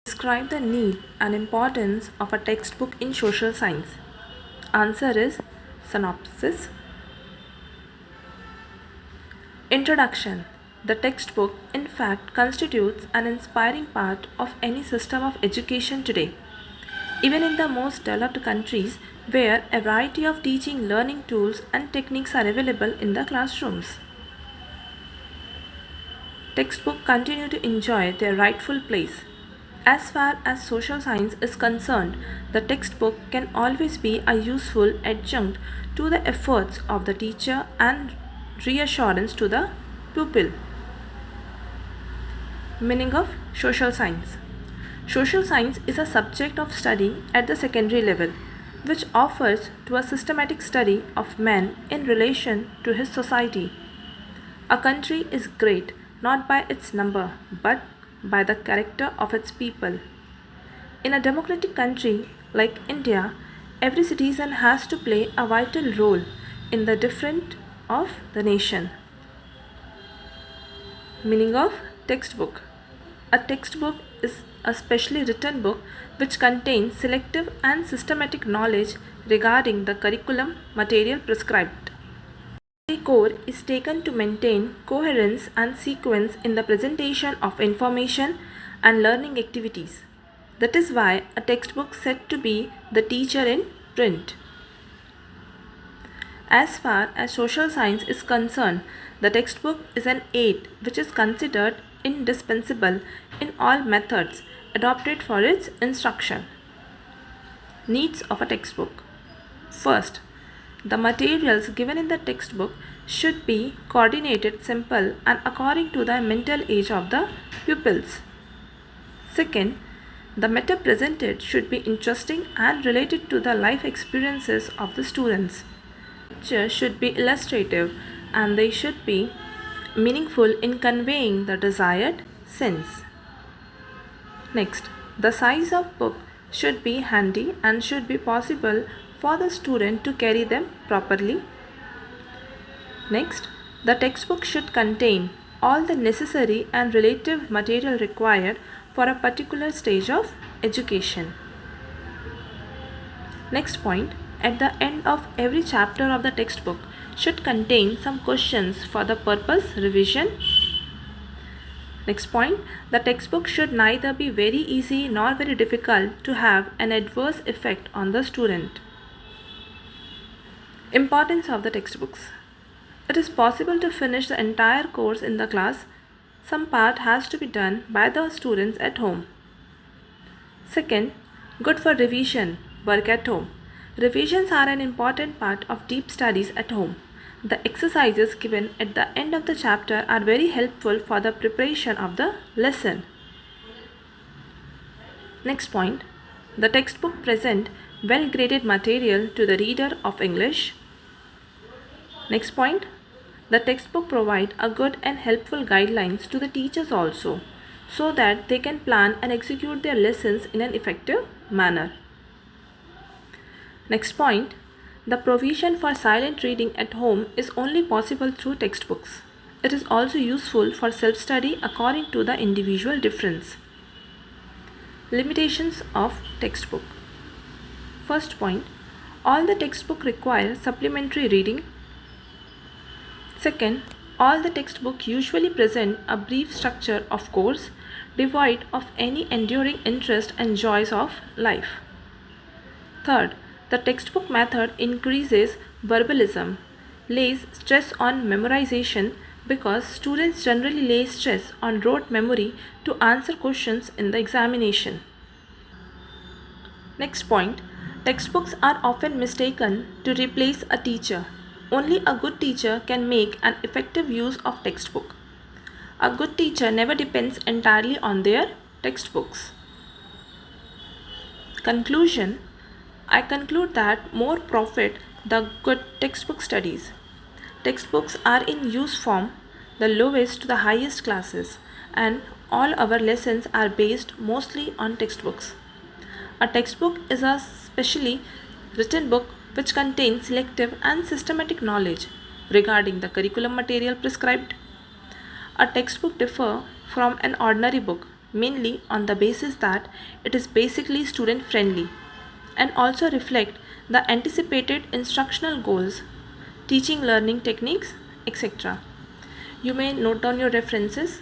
Describe the need and importance of a textbook in social science. Answer is synopsis. Introduction. The textbook, in fact, constitutes an inspiring part of any system of education today. Even in the most developed countries, where a variety of teaching learning tools and techniques are available in the classrooms, textbooks continue to enjoy their rightful place. As far as social science is concerned, the textbook can always be a useful adjunct to the efforts of the teacher and reassurance to the pupil. Meaning of social science. Social science is a subject of study at the secondary level, which offers to a systematic study of man in relation to his society. A country is great not by its number but by the character of its people. In a democratic country like India, every citizen has to play a vital role in the different of the nation. Meaning of textbook. A textbook is a specially written book which contains selective and systematic knowledge regarding the curriculum material prescribed. The core is taken to maintain coherence and sequence in the presentation of information and learning activities. That is why a textbook is said to be the teacher in print. As far as social science is concerned, the textbook is an aid which is considered indispensable in all methods adopted for its instruction. Needs of a textbook. First, the materials given in the textbook should be coordinated, simple, and according to the mental age of the pupils. Second, the matter presented should be interesting and related to the life experiences of the students. Pictures should be illustrative and they should be meaningful in conveying the desired sense. Next, the size of book should be handy and should be possible for the student to carry them properly. Next, the textbook should contain all the necessary and relative material required for a particular stage of education. Next point, at the end of every chapter of the textbook should contain some questions for the purpose revision. Next point, the textbook should neither be very easy nor very difficult to have an adverse effect on the student. Importance of the textbooks. It is possible to finish the entire course in the class. Some part has to be done by the students at home. Second, good for revision, work at home. Revisions are an important part of deep studies at home. The exercises given at the end of the chapter are very helpful for the preparation of the lesson. Next point, the textbook present well-graded material to the reader of English. Next point, the textbook provide a good and helpful guidelines to the teachers also, so that they can plan and execute their lessons in an effective manner. Next point, the provision for silent reading at home is only possible through textbooks. It is also useful for self-study according to the individual difference. Limitations of textbook. First point, all the textbook require supplementary reading. Second, all the textbooks usually present a brief structure of course, devoid of any enduring interest and joys of life. Third, the textbook method increases verbalism, lays stress on memorization because students generally lay stress on rote memory to answer questions in the examination. Next point, textbooks are often mistaken to replace a teacher. Only a good teacher can make an effective use of textbook. A good teacher never depends entirely on their textbooks. Conclusion. I conclude that more profit the good textbook studies. Textbooks are in use from the lowest to the highest classes, and all our lessons are based mostly on textbooks. A textbook is a specially written book which contains selective and systematic knowledge regarding the curriculum material prescribed. A textbook differs from an ordinary book mainly on the basis that it is basically student friendly and also reflect the anticipated instructional goals, teaching learning techniques, etc. You may note down your references